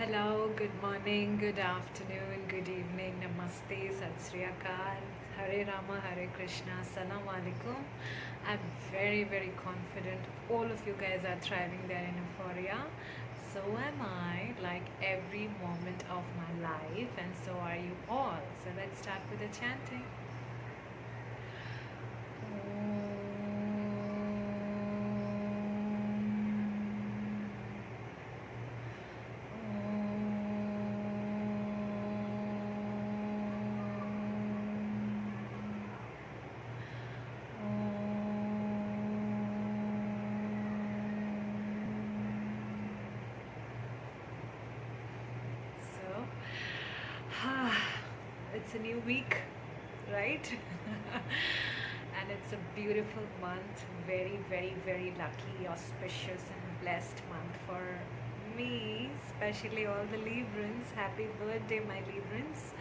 Hello, good morning, good afternoon, good evening, namaste, sat sri akal, Hare Rama, Hare Krishna, Salam Alaikum. I'm very confident all of you guys are thriving there in euphoria. So am I, like every moment of my life, and so are you all. So let's start with the chanting. So, it's a new week, right? And it's a beautiful month. Very lucky, auspicious, and blessed month for me, especially all the Librans. Happy birthday, my Librans.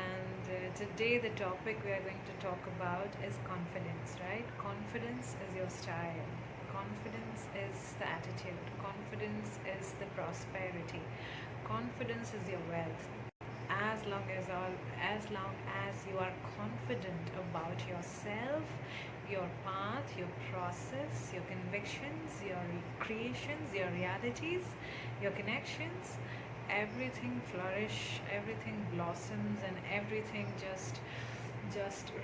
And today, the topic we are going to talk about is confidence, right? Confidence is your style. Confidence is the attitude. Confidence is the prosperity. Confidence is your wealth. As long as you are confident about yourself, your path, your process, your convictions, your creations, your realities, your connections, everything flourish, everything blossoms, and everything just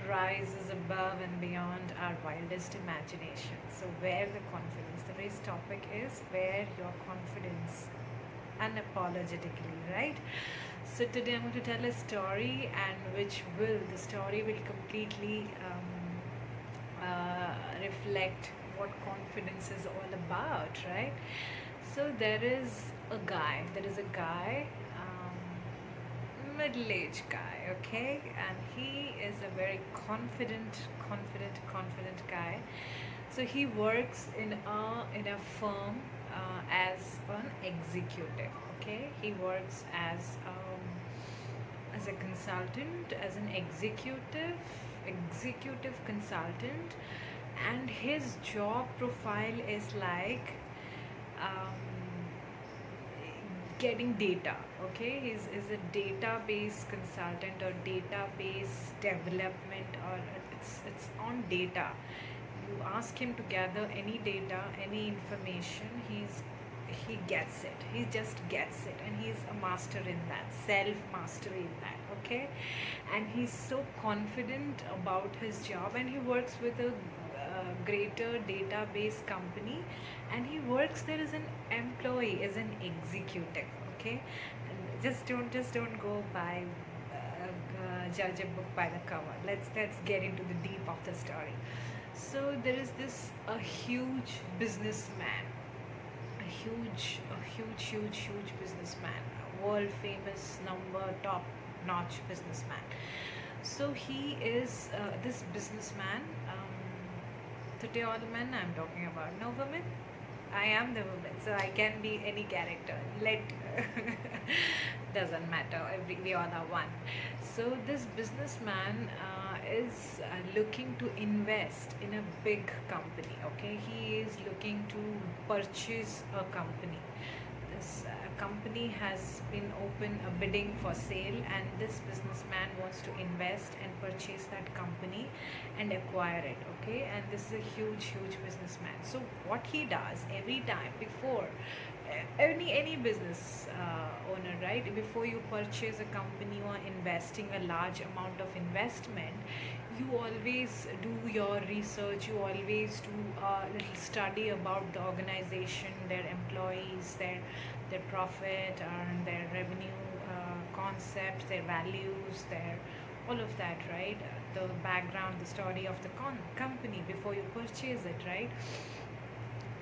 rises above and beyond our wildest imagination. So wear the confidence. Today's topic is wear your confidence unapologetically, right? So today I'm going to tell a story, and the story will completely reflect what confidence is all about, right? So there is a guy, middle-aged guy, okay, and he is a very confident guy. So he works in a firm as an executive. Okay, he works as a consultant, as an executive consultant, and his job profile is like um, getting data. Okay, is a database consultant or database development, or it's on data. You ask him to gather any data, any information, he gets it. He just gets it, and he's a master in that, self mastery in that. Okay, and he's so confident about his job, and he works with a greater database company, and he works there as an employee, as an executive. Okay, and just don't go by judge a book by the cover. Let's get into the deep of the story. So there is this a huge businessman, a huge businessman, a world famous number top notch businessman. So he is this businessman. Today all men I'm talking about, no women. I am the woman, so I can be any character. Let doesn't matter. We all are one. So this businessman is looking to invest in a big company. Okay, he is looking to purchase a company. This company has been open a bidding for sale, and this businessman wants to invest and purchase that company and acquire it. Okay, and this is a huge businessman. So what he does every time before any business owner, right, before you purchase a company or investing a large amount of investment, you always do your research, you always do a little study about the organization, their employees, their profit and their revenue concepts, their values, their all of that, right? The background, the story of the company before you purchase it, right?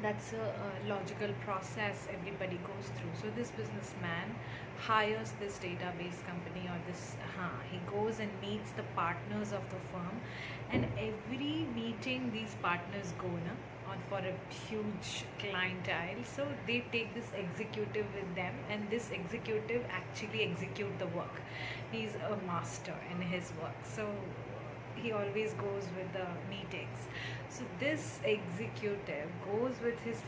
That's a logical process everybody goes through. So this businessman hires this database company, or he goes and meets the partners of the firm, and every meeting these partners go on for a huge clientele. So they take this executive with them, and this executive actually execute the work. He's a master in his work, so he always goes with the meetings. So this executive goes with his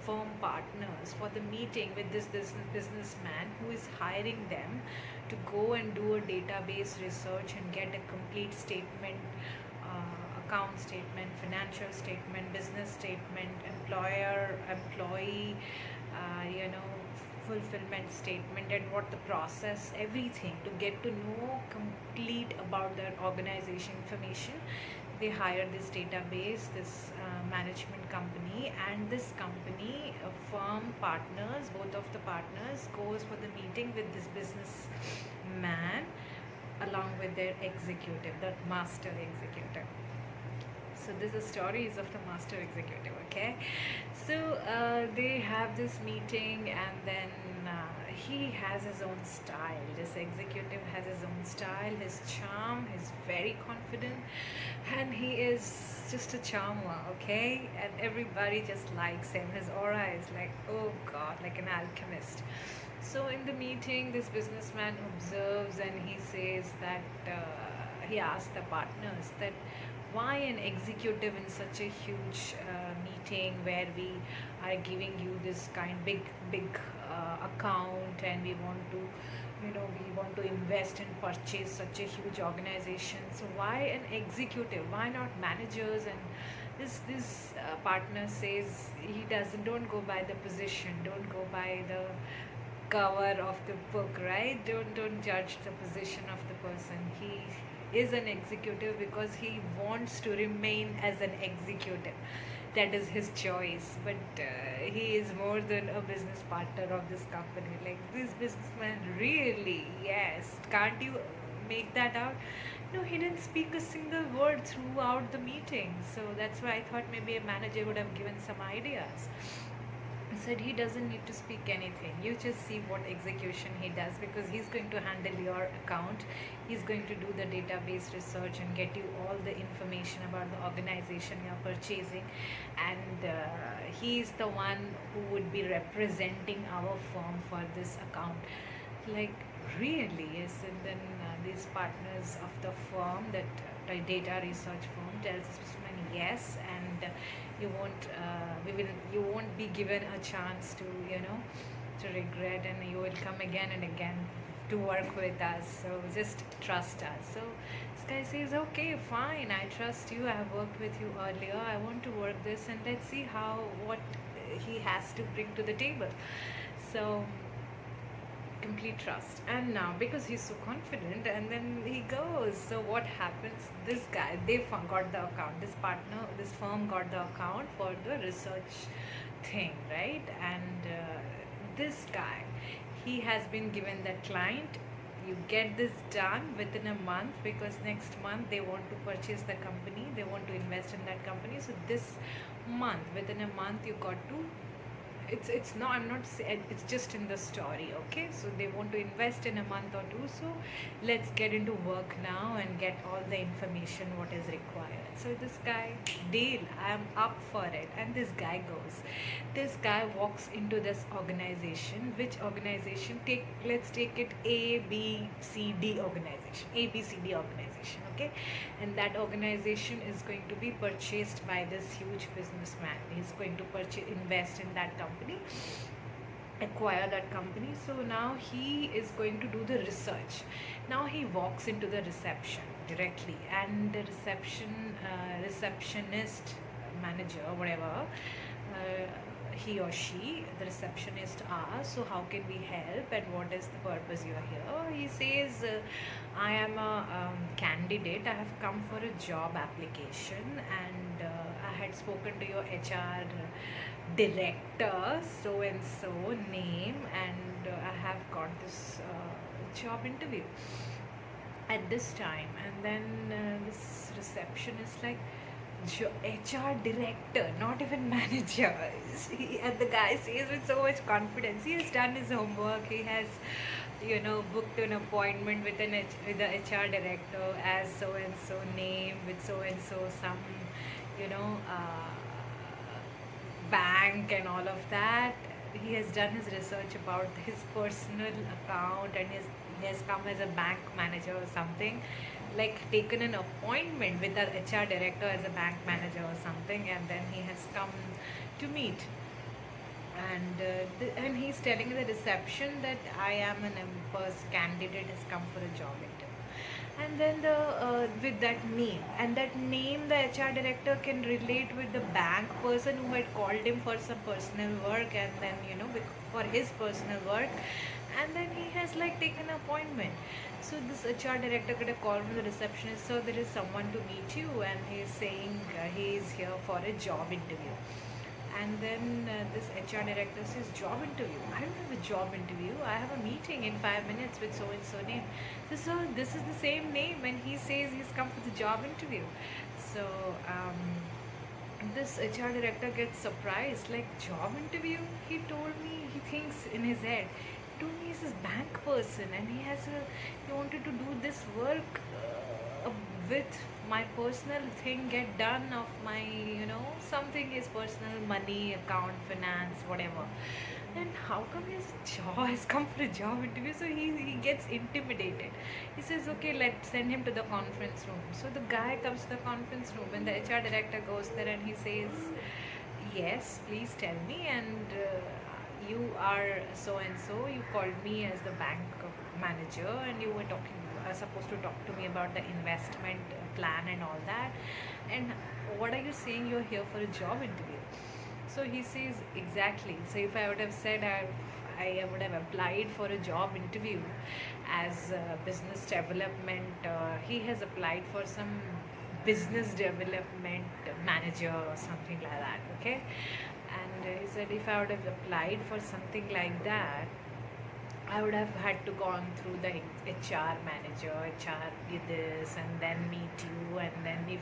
firm partners for the meeting with this businessman who is hiring them to go and do a database research and get a complete statement, account statement, financial statement, business statement, employer employee, you know, fulfillment statement, and what the process, everything, to get to know complete about their organization information. They hire this database, this management company, and this company firm partners, both of the partners goes for the meeting with this business man along with their executive, that master executive. So this is stories of the master executive. Okay, so they have this meeting, and then he has his own style. This executive has his own style, his charm. He's very confident, and he is just a charmer. Okay, and everybody just likes him. His aura is like, oh god, like an alchemist. So in the meeting, this businessman observes, and he says that he asks the partners that why an executive in such a huge meeting where we are giving you this big account, and we want to, we want to invest and purchase such a huge organization. So why an executive? Why not managers? And this partner says he don't go by the position, don't go by the cover of the book, right? Don't judge the position of the person. He is an executive because he wants to remain as an executive. That is his choice. But he is more than a business partner of this company. Like, this businessman, really, yes. Can't you make that out? No, he didn't speak a single word throughout the meeting. So that's why I thought maybe a manager would have given some ideas. Said he doesn't need to speak anything. You just see what execution he does, because he's going to handle your account. He's going to do the database research and get you all the information about the organization you're purchasing, and he's the one who would be representing our firm for this account. Like, really? Yes. And then these partners of the firm, that data research firm, tells this man yes, and you won't be given a chance to to regret, and you will come again and again to work with us, so just trust us. So this guy says, okay, fine, I trust you, I have worked with you earlier, I want to work this, and let's see what he has to bring to the table. So complete trust. And now, because he's so confident, and then he goes. So what happens? This guy, they got the account, this firm got the account for the research thing, right? And this guy, he has been given that client, you get this done within a month, because next month they want to purchase the company, they want to invest in that company. So this month, within a month, you got to, it's not, I'm not saying, it's just in the story. Okay, so they want to invest in a month or two, so let's get into work now and get all the information what is required. So this guy, deal, I'm up for it. And this guy walks into this organization. Which organization? Let's take it ABCD organization. Okay, and that organization is going to be purchased by this huge businessman. He's going to invest in that company, acquire that company. So now he is going to do the research. Now he walks into the reception directly, and the receptionist, manager, whatever, he or she, the receptionist, asks, so how can we help, and what is the purpose you are here? He says, I am a candidate, I have come for a job application, and I had spoken to your HR director, so and so name, and I have got this job interview at this time. And then this receptionist, like, HR director, not even manager. And the guy says with so much confidence, he has done his homework, he has booked an appointment with the HR director as so and so name, with so and so some bank and all of that. He has done his research about his personal account, and he has come as a bank manager or something, like taken an appointment with the HR director as a bank manager or something, and then he has come to meet. And he's telling the reception that I am an Empers candidate has come for a job interview. And then the with that name, and that name the HR director can relate with the bank person who had called him for some personal work, and then for his personal work, and then he has like taken an appointment. So this HR director got a call from the receptionist, so there is someone to meet you, and he's saying he is here for a job interview. And then this HR director says, job interview? I don't have a job interview. I have a meeting in 5 minutes with so and so name. So this is the same name, and he says he's come for the job interview. So this HR director gets surprised, like, job interview? He told me, he thinks in his head, he told me he's a bank person, and he wanted to do this work with my personal thing get done of my something is personal money account finance whatever. And how come his jaw has come for a job interview? So he gets intimidated. He says, okay, let's send him to the conference room. So the guy comes to the conference room, and the HR director goes there, and he says, yes, please tell me, and you are so and so, you called me as the bank manager, and you were supposed to talk to me about the investment plan and all that, and what are you saying you're here for a job interview? So he says, exactly. So if I would have said I would have applied for a job interview as business development, he has applied for some business development manager or something like that, okay? And he said, if I would have applied for something like that, I would have had to gone through the HR manager, HR did this, and then meet you, and then if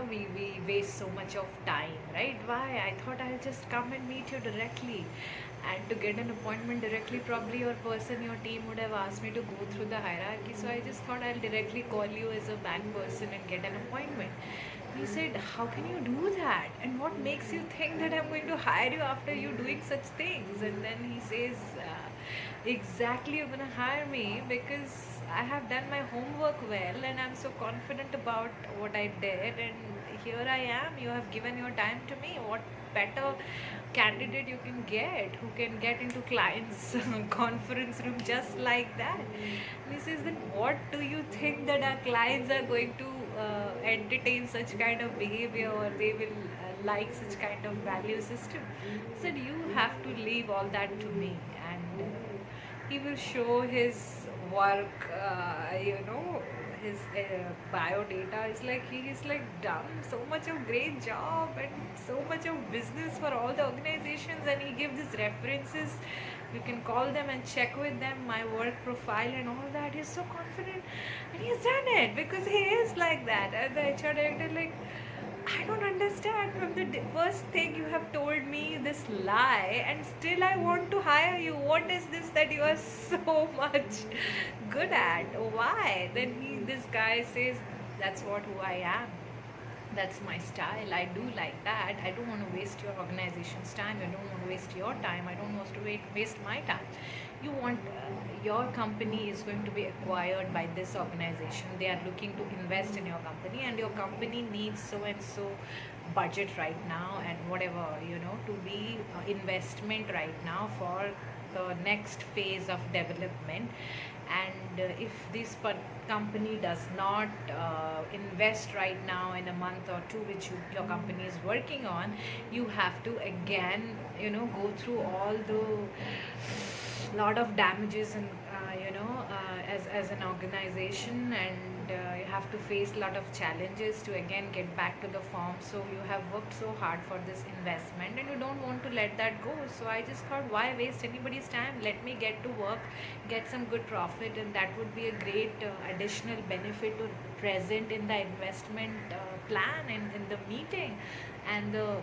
we waste so much of time, right? Why? I thought I'll just come and meet you directly, and to get an appointment directly, probably your team would have asked me to go through the hierarchy. So I just thought I'll directly call you as a bank person and get an appointment. He said, how can you do that? And what makes you think that I'm going to hire you after you doing such things? And then he says, exactly, you're going to hire me because I have done my homework well, and I'm so confident about what I did, and here I am. You have given your time to me. What better candidate you can get who can get into clients conference room just like that? And he says, then what do you think that our clients are going to entertain such kind of behavior, or they will like such kind of value system? He said, you have to leave all that to me, and he will show his work, his bio data. It's like he is like done so much of great job and so much of business for all the organizations, and he gives these references. You can call them and check with them my work profile and all that. He's so confident, and he's done it because he is like that. And the HR director like, I don't understand. From the first thing you have told me this lie, and still I want to hire you. What is this that you are so much good at? Why? Then this guy says, that's who I am. That's my style. I do like that. I don't want to waste your organization's time. I don't want to waste your time. I don't want to waste my time. You want your company is going to be acquired by this organization. They are looking to invest in your company, and your company needs so and so budget right now, and whatever to be investment right now for the next phase of development. And if this company does not invest right now in a month or two, which your company is working on, you have to again go through all the lot of damages, and as an organization, and you have to face a lot of challenges to again get back to the form. So you have worked so hard for this investment, and you don't want to let that go. So I just thought, why waste anybody's time? Let me get to work, get some good profit, and that would be a great additional benefit to present in the investment plan and in the meeting. And the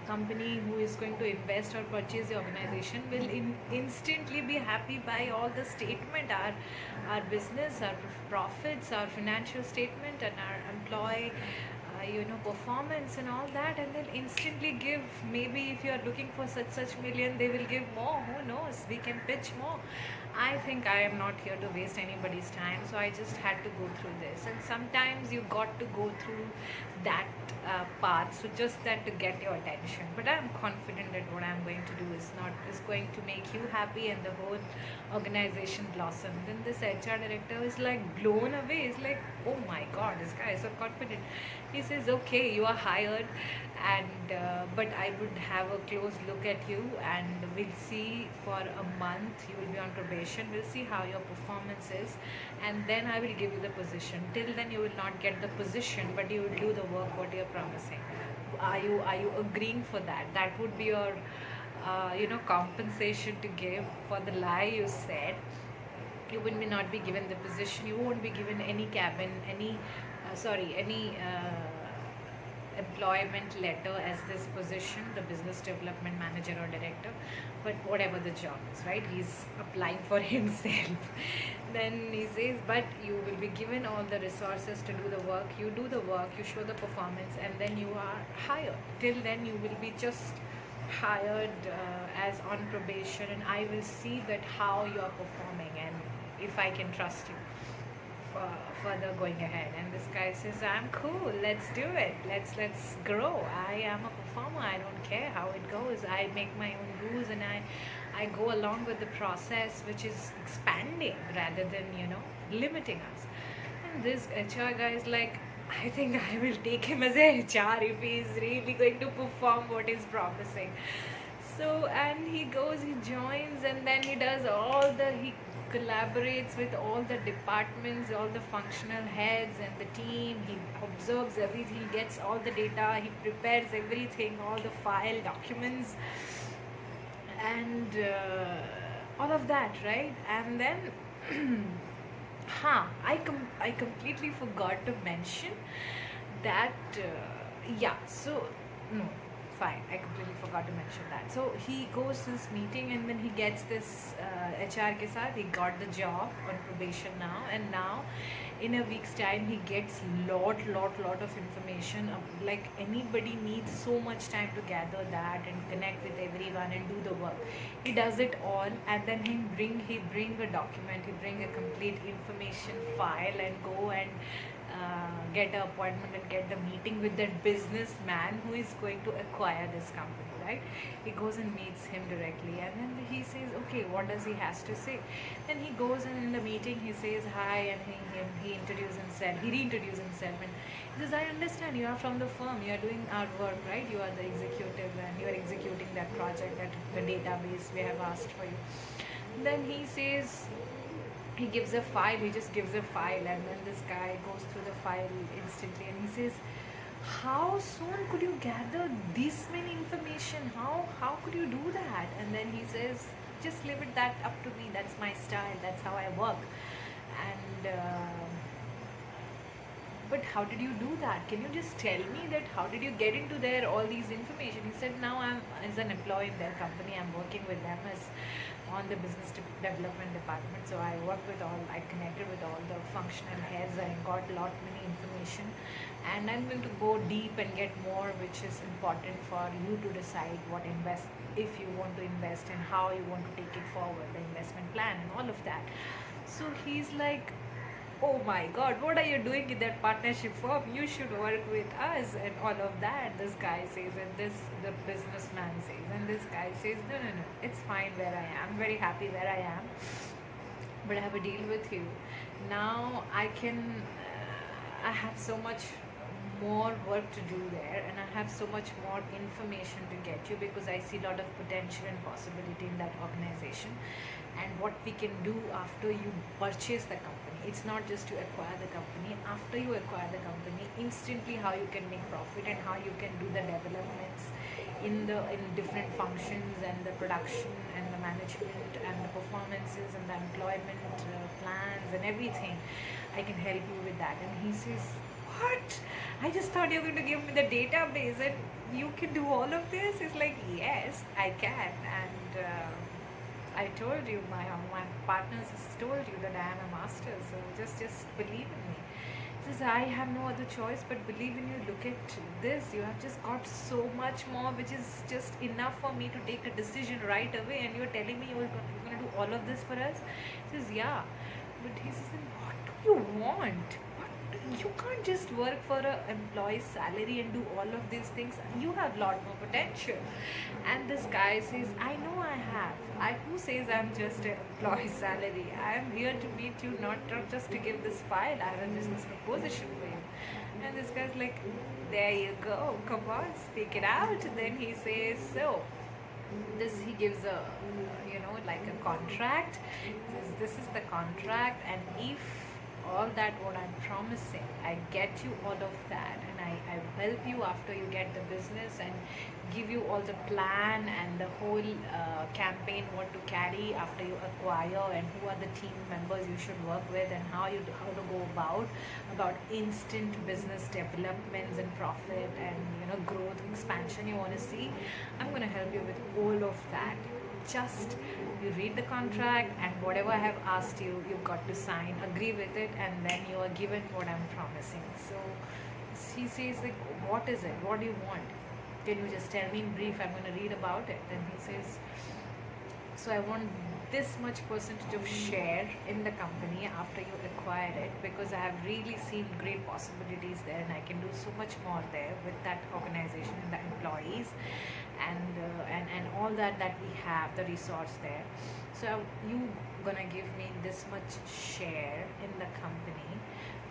company who is going to invest or purchase the organization will instantly be happy by all the statement, our business, our profits, our financial statement, and our employee performance and all that, and then instantly give. Maybe if you are looking for such million, they will give more. Who knows? We can pitch more. I think I am not here to waste anybody's time, so I just had to go through this. And sometimes you got to go through that path, so just that to get your attention. But I'm confident that what I'm going to do is going to make you happy and the whole organization blossom. Then this HR director is like blown away. He's like, oh my god, this guy is so confident. He says, okay, you are hired, and but I would have a close look at you, and we'll see for a month. You will be on probation. We'll see how your performance is, and then I will give you the position. Till then, you will not get the position, but you will do the work what you're promising. Are you agreeing for that? That would be your compensation to give for the lie you said. You will not be given the position. You won't be given any cabin, any employment letter as this position, the business development manager or director, but whatever the job is, right? He's applying for himself. Then he says, but you will be given all the resources to do the work. You do the work, you show the performance, and then you are hired. Till then, you will be just hired as on probation, and I will see that how you are performing and if I can trust you further going ahead. And this guy says, I'm cool, let's do it, let's grow. I am a performer, I don't care how it goes. I make my own rules, and I go along with the process, which is expanding rather than limiting us. And this HR guy is like, I think I will take him as a HR if he is really going to perform what he's promising. So, and he goes, he joins, and then he does he collaborates with all the departments, all the functional heads and the team. He observes everything, he gets all the data, he prepares everything, all the file documents, and all of that, right? And then I completely forgot to mention that no, fine, I completely forgot to mention that. So he goes to this meeting, and then he gets this HR ke saath, he got the job on probation now, and now in a week's time he gets lot of information. Like, anybody needs so much time to gather that and connect with everyone and do the work. He does it all, and then he bring a document, he bring a complete information file, and go and get an appointment and get the meeting with that businessman who is going to acquire this company, right? He goes and meets him directly, and then he says, okay, what does he has to say? Then he goes, and in the meeting he says hi, and he reintroduces himself, and he says, I understand you are from the firm, you are doing our work, right? You are the executive, and you are executing that project, that the database we have asked for you. Then he says, he gives a file, he just gives a file, and then this guy goes through the file instantly, and he says, how soon could you gather this many information? How could you do that? And then he says, just leave it that up to me, that's my style, that's how I work. And but how did you do that? Can you just tell me that how did you get into there all these information? He said, now I'm as an employee in their company, I'm working with them as on the business development department. So I connected with all the functional heads, I got many information, and I'm going to go deep and get more, which is important for you to decide if you want to invest, and how you want to take it forward, the investment plan and all of that. So he's like, oh my god, what are you doing in that partnership firm? You should work with us and all of that. This guy says, and the businessman says, and this guy says, no, it's fine where I am, I'm very happy where I am, but I have a deal with you. Now I have so much more work to do there, and I have so much more information to get you, because I see a lot of potential and possibility in that organization, and what we can do after you purchase the company. It's not just to acquire the company. After you acquire the company, instantly how you can make profit, and how you can do the developments in different functions, and the production and the management and the performances and the employment plans and everything. I can help you with that. And he says, what? I just thought you were going to give me the database and you can do all of this? He's like, yes, I can. And I told you, my partners has told you that I am a master, so just believe in me. Says, I have no other choice, but believe when you look at this, you have just got so much more, which is just enough for me to take a decision right away. And you're telling me you're going to do all of this for us? He says, yeah. But he says, then what do you want? You can't just work for a employee's salary and do all of these things. You have a lot more potential. And this guy says, I know I have. Who says I'm just an employee salary? I am here to meet you, not just to give this file. I have a business proposition for you. And this guy's like, there you go, come on, speak it out. And then he says, so this, he gives a, like a contract. He says, this is the contract, and if all that what I'm promising, I get you all of that, and I help you after you get the business, and give you all the plan and the whole campaign what to carry after you acquire, and who are the team members you should work with, and how to go about instant business developments and profit and growth expansion you want to see. I'm going to help you with all of that. Just you read the contract, and whatever I have asked you, you've got to sign, agree with it, and then you are given what I'm promising. So he says, like, what is it? What do you want? Can you just tell me in brief? I'm going to read about it. Then he says, so I want this much percentage of share in the company after you acquire it, because I have really seen great possibilities there, and I can do so much more there with that organization and the employees, and all that we have, the resource there. So you gonna give me this much share in the company.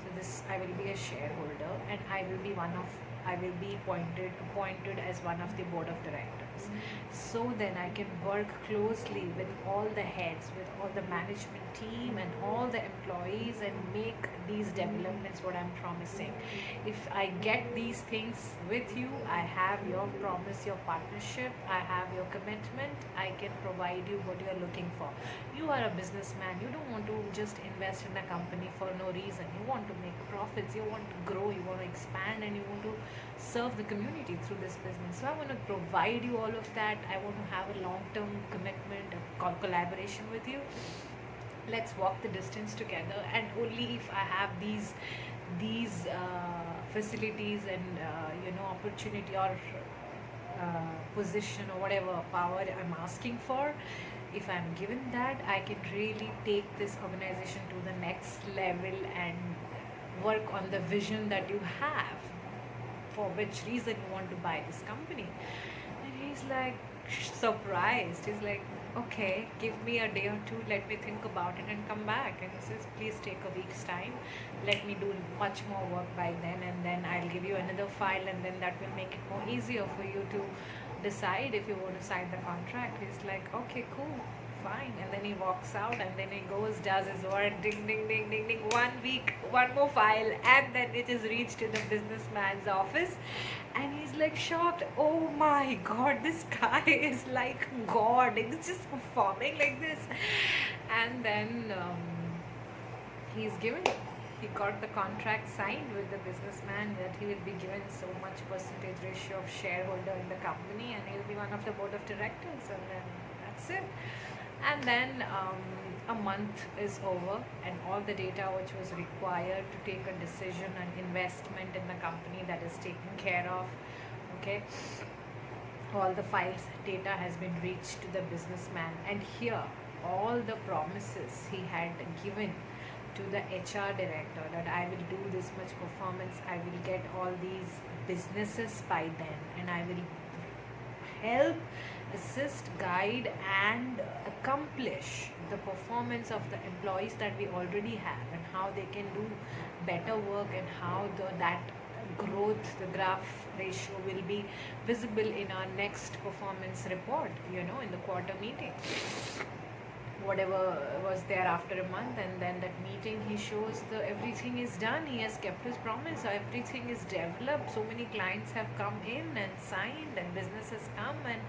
So this, I will be a shareholder, and I will be appointed as one of the board of directors. So then I can work closely with all the heads, with all the management team and all the employees, and make these developments what I'm promising. If I get these things with you, I have your promise, your partnership, I have your commitment, I can provide you what you are looking for. You are a businessman, you don't want to just invest in a company for no reason. You want to make profits, you want to grow, you want to expand, and you want to serve the community through this business. So I want to provide you all of that. I want to have a long-term commitment, a collaboration with you. Let's walk the distance together, and only if I have these facilities and opportunity or position or whatever power I'm asking for, if I'm given that, I can really take this organization to the next level and work on the vision that you have, for which reason you want to buy this company. And he's like surprised. He's like, okay, give me a day or two, let me think about it and come back. And he says, please take a week's time, let me do much more work by then, and then I'll give you another file, and then that will make it more easier for you to decide if you want to sign the contract. He's like, okay, cool, fine. And then he walks out, and then he goes, does his work, ding ding ding ding ding, 1 week, one more file, and then it is reached to the businessman's office. And he's like shocked, oh my god, this guy is like god, he's just performing like this. And then he got the contract signed with the businessman, that he will be given so much percentage ratio of shareholder in the company, and he'll be one of the board of directors, and then that's it. And then a month is over, and all the data which was required to take a decision and investment in the company, that is taken care of. Okay, all the files data has been reached to the businessman, and here all the promises he had given to the HR director, that I will do this much performance, I will get all these businesses by then, and I will help, assist, guide, and accomplish the performance of the employees that we already have, and how they can do better work, and how that growth, the graph ratio will be visible in our next performance report, in the quarter meeting, whatever was there after a month. And then that meeting, he shows everything is done, he has kept his promise, everything is developed, so many clients have come in and signed, and business has come, and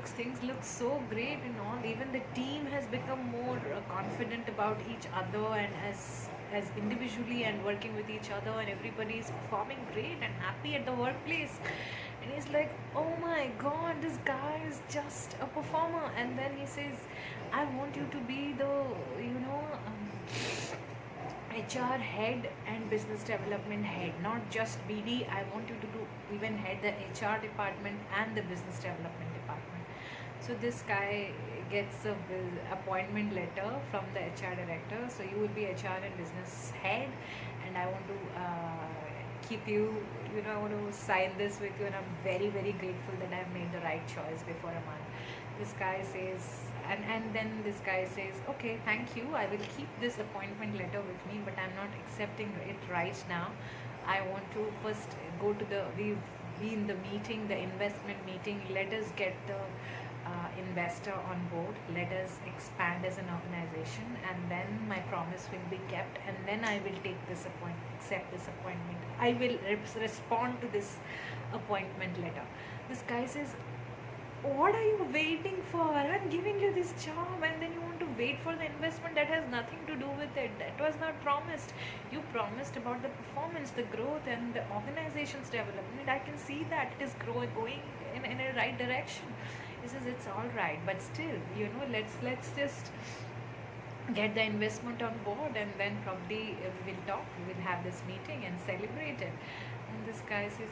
things look so great, and all. Even the team has become more confident about each other, and as individually, and working with each other, and everybody is performing great and happy at the workplace. And he's like, oh my god, this guy is just a performer. And then he says, I want you to be the HR head and business development head, not just BD. I want you to do even head the HR department and the business development department. So this guy gets a appointment letter from the HR director. So you will be HR and business head, and I want to keep you. I want to sign this with you, and I'm very very grateful that I've made the right choice before a month. This guy says, and then this guy says, okay, thank you, I will keep this appointment letter with me, but I'm not accepting it right now. I want to first go to the we be in the meeting, the investment meeting. Let us get the investor on board, let us expand as an organization, and then my promise will be kept, and then I will take this appointment, accept this appointment, I will respond to this appointment letter. This guy says, what are you waiting for? I'm giving you this job, and then you want to wait for the investment that has nothing to do with it. That was not promised. You promised about the performance, the growth, and the organization's development. I can see that it is going in a right direction. He says it's all right, but still, let's just get the investment on board, and then probably we will talk, we will have this meeting and celebrate it. And this guy says,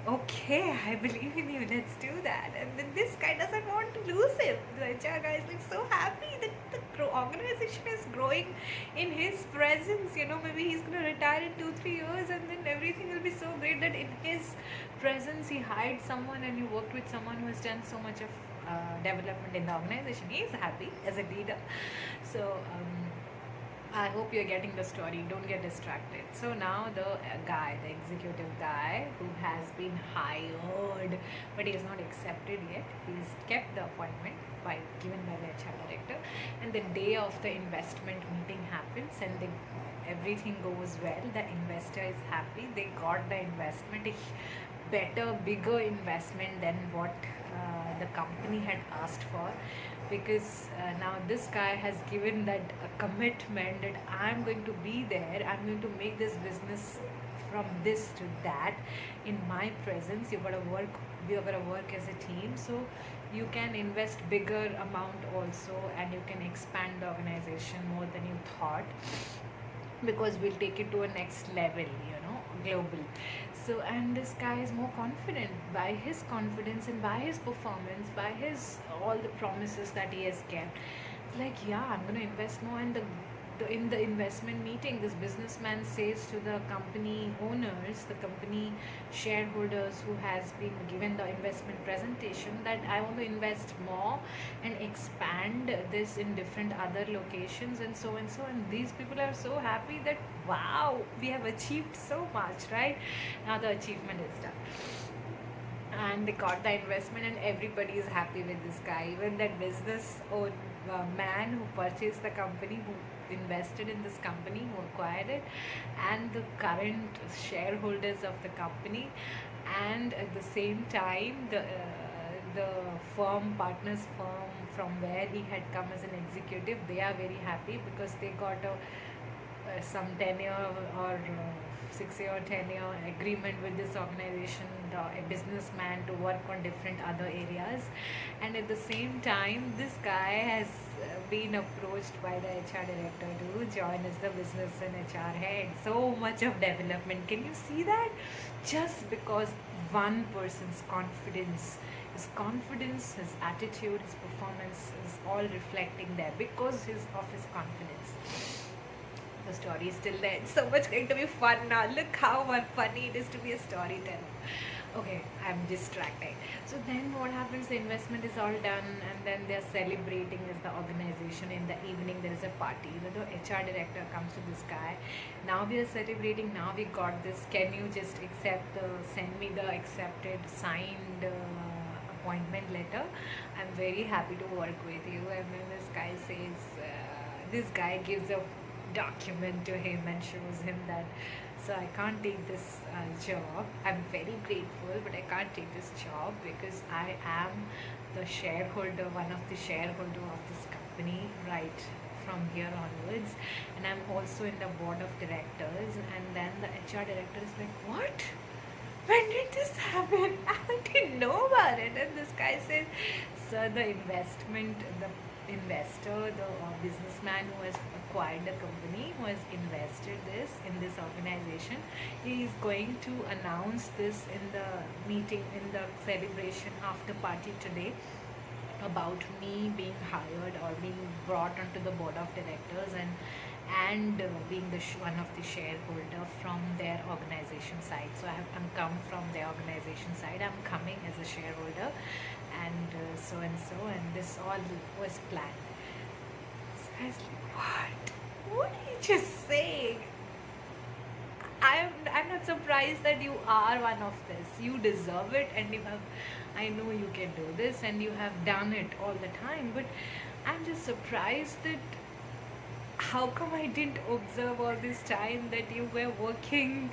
okay, I believe in you, let's do that. And then this guy doesn't want to lose him. The HR guy is like so happy that the organization is growing in his presence. Maybe he's going to retire in 2-3 years, and then everything will be so great that in his presence he hired someone and he worked with someone who has done so much of development in the organization. He is happy as a leader. So I hope you're getting the story. Don't get distracted. So now the executive guy who has been hired, but he is not accepted yet. He's kept the appointment given by the HR director, and the day of the investment meeting happens, and everything goes well. The investor is happy. They got the investment, a better, bigger investment than what the company had asked for, because now this guy has given that commitment that I'm going to be there, I'm going to make this business from this to that in my presence. We are going to work as a team, so you can invest bigger amount also, and you can expand the organization more than you thought, because we'll take it to a next level, global. So, and this guy is more confident by his confidence and by his performance, by his all the promises that he has kept. It's like, yeah, I'm going to invest more. And in the investment meeting, this businessman says to the company owners, the company shareholders who has been given the investment presentation, that I want to invest more and expand this in different other locations and so and so. And these people are so happy that, wow, we have achieved so much, right? Now the achievement is done, and they got the investment, and everybody is happy with this guy. Even that man who purchased the company, who invested in this company, who acquired it, and the current shareholders of the company, and at the same time the partners firm from where he had come as an executive, they are very happy because they got some tenure or 6-year tenure agreement with this organization, a businessman, to work on different other areas. And at the same time, this guy has been approached by the HR director to join as the business and HR head. So much of development. Can you see that? Just because one person's confidence, his attitude, his performance is all reflecting there because of his confidence. The story is still there. It's so much going to be fun now. Look how funny it is to be a storyteller. Okay, I'm distracted. So then what happens, the investment is all done, and then they're celebrating as the organization. In the evening there is a party. The HR director comes to this guy. Now we are celebrating, now we got this. Can you just send me the accepted, signed appointment letter? I'm very happy to work with you. And then this guy says, this guy gives a document to him and shows him that, so I can't take this job. I'm very grateful, but I can't take this job because I am the shareholder, one of the shareholder of this company right from here onwards, and I'm also in the board of directors. And then the HR director is like, what? When did this happen? I didn't know about it. And this guy says, sir, the investor investor, the businessman who has acquired the company, who has invested this in this organization, he is going to announce this in the meeting, in the celebration after party today, about me being hired or being brought onto the board of directors, and being one of the shareholder from their organization side. So I'm come from their organization side. I'm coming as a shareholder, and so and so, and this all was planned. So I was like, what? What are you just saying? I'm not surprised that you are one of this. You deserve it, and you have. I know you can do this, and you have done it all the time. But I'm just surprised that how come I didn't observe all this time that you were working.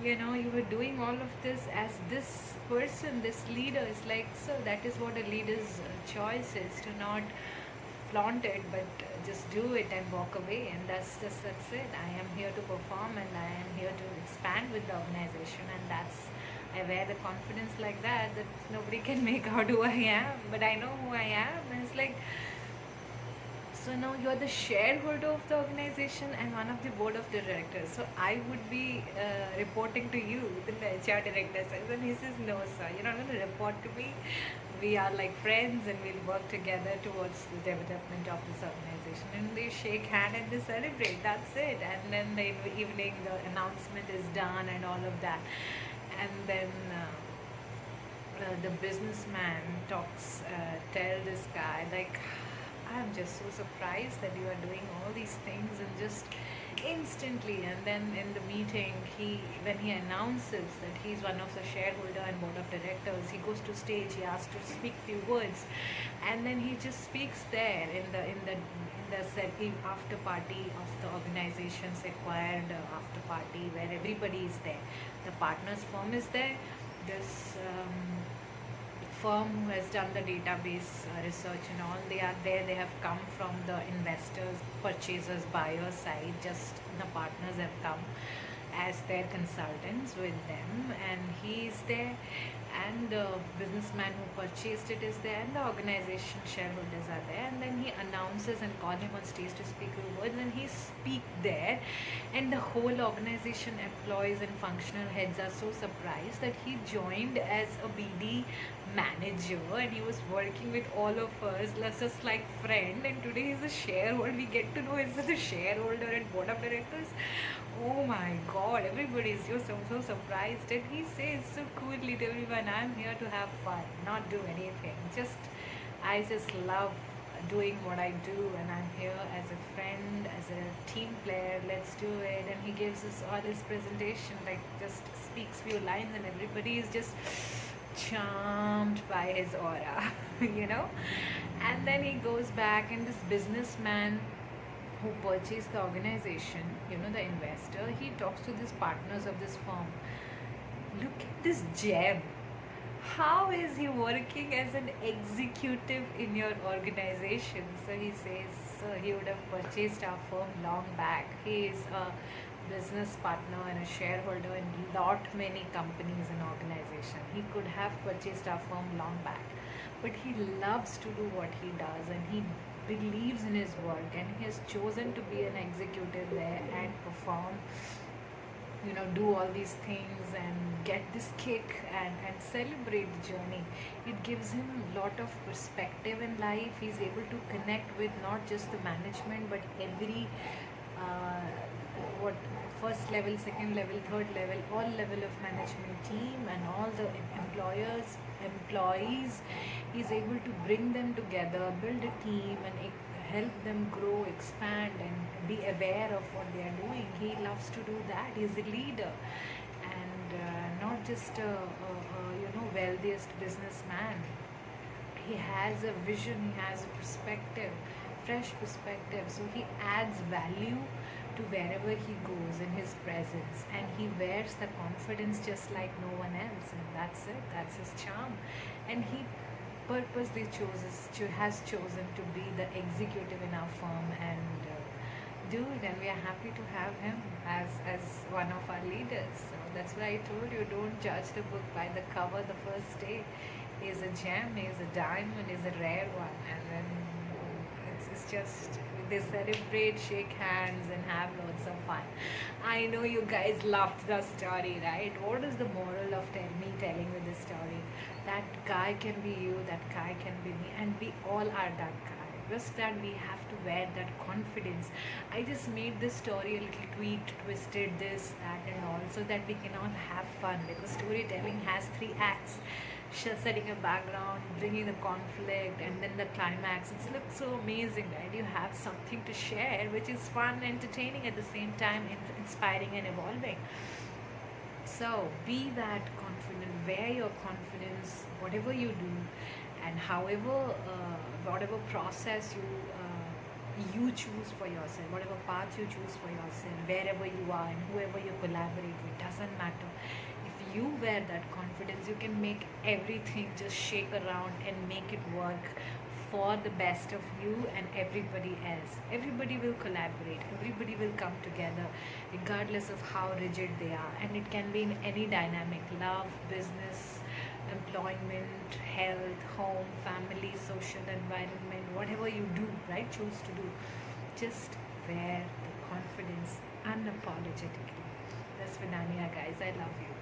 You were doing all of this as this person, this leader. Is like, so that is what a leader's choice is, to not flaunt it, but just do it and walk away, and that's it. I am here to perform, and I am here to expand with the organization, and that's, I wear the confidence like that nobody can make out who I am, but I know who I am. And it's like, so now you're the shareholder of the organization and one of the board of the directors. So I would be reporting to you, the HR director says. And he says, no, sir, you're not going to report to me. We are like friends, and we'll work together towards the development of this organization. And they shake hand and they celebrate. That's it. And then the evening, the announcement is done and all of that. And then the businessman tell this guy, like, I'm just so surprised that you are doing all these things, and just instantly. And then in the meeting, when he announces that he's one of the shareholder and board of directors, he goes to stage, he asks to speak few words, and then he just speaks there in the after party of the organization's acquired after party, where everybody is there. The partners firm is there, this firm who has done the database research and all, they are there. They have come from the investors, purchasers, buyers side. Just the partners have come as their consultants with them, and he is there, and the businessman who purchased it is there, and the organization shareholders are there. And then he announces and call him on stage to speak a word, and he speak there, and the whole organization employees and functional heads are so surprised that he joined as a BD manager, and he was working with all of us just like friend, and today he's a shareholder. We get to know he's a shareholder and board of directors. Oh my god, everybody is just so surprised. And he says so coolly to everyone, I'm here to have fun, not do anything. I just love doing what I do, and I'm here as a friend, as a team player. Let's do it. And he gives us all his presentation, like just speaks few lines, and everybody is just charmed by his aura. And then he goes back, and this businessman who purchased the organization, the investor, he talks to these partners of this firm. Look at this gem. How is he working as an executive in your organization? So he says, he would have purchased our firm long back. He is a business partner and a shareholder in many companies and organizations. He could have purchased our firm long back, but he loves to do what he does, and he believes in his work, and he has chosen to be an executive there and perform, do all these things and get this kick and celebrate the journey. It gives him a lot of perspective in life. He's able to connect with not just the management, but every first level, second level, third level, all level of management team, and all the employees. He's able to bring them together, build a team, and help them grow, expand, and be aware of what they are doing. He loves to do that. He's a leader, and not just a wealthiest businessman. He has a vision, he has a perspective, fresh perspective. So he adds value to wherever he goes in his presence, and he wears the confidence just like no one else, and that's it. That's his charm, and he purposely has chosen to be the executive in our firm and do it, and we are happy to have him as one of our leaders. So that's why I told you, don't judge the book by the cover the first day. He is a gem, he is a diamond, he is a rare one, and then it's just they celebrate, shake hands, and have lots of fun. I know you guys loved the story, right? What is the moral of me telling you this story? That guy can be you, that guy can be me, and we all are that guy. Just that we have to wear that confidence. I just made this story a little tweaked, twisted, this, that, and all, so that we can all have fun, because storytelling has three acts: setting a background, bringing the conflict, and then the climax. It looks so amazing, right? You have something to share which is fun, entertaining, at the same time inspiring and evolving. So be that confident, wear your confidence, whatever you do, and whatever process you choose for yourself, whatever path you choose for yourself, wherever you are and whoever you collaborate with, doesn't matter. If you wear that confidence, you can make everything just shake around and make it work for the best of you and everybody else. Everybody will collaborate, everybody will come together, regardless of how rigid they are. And it can be in any dynamic: love, business, employment, health, home, family, social environment, whatever you do, right? Choose to do. Just wear the confidence unapologetically. That's Vinania, guys. I love you.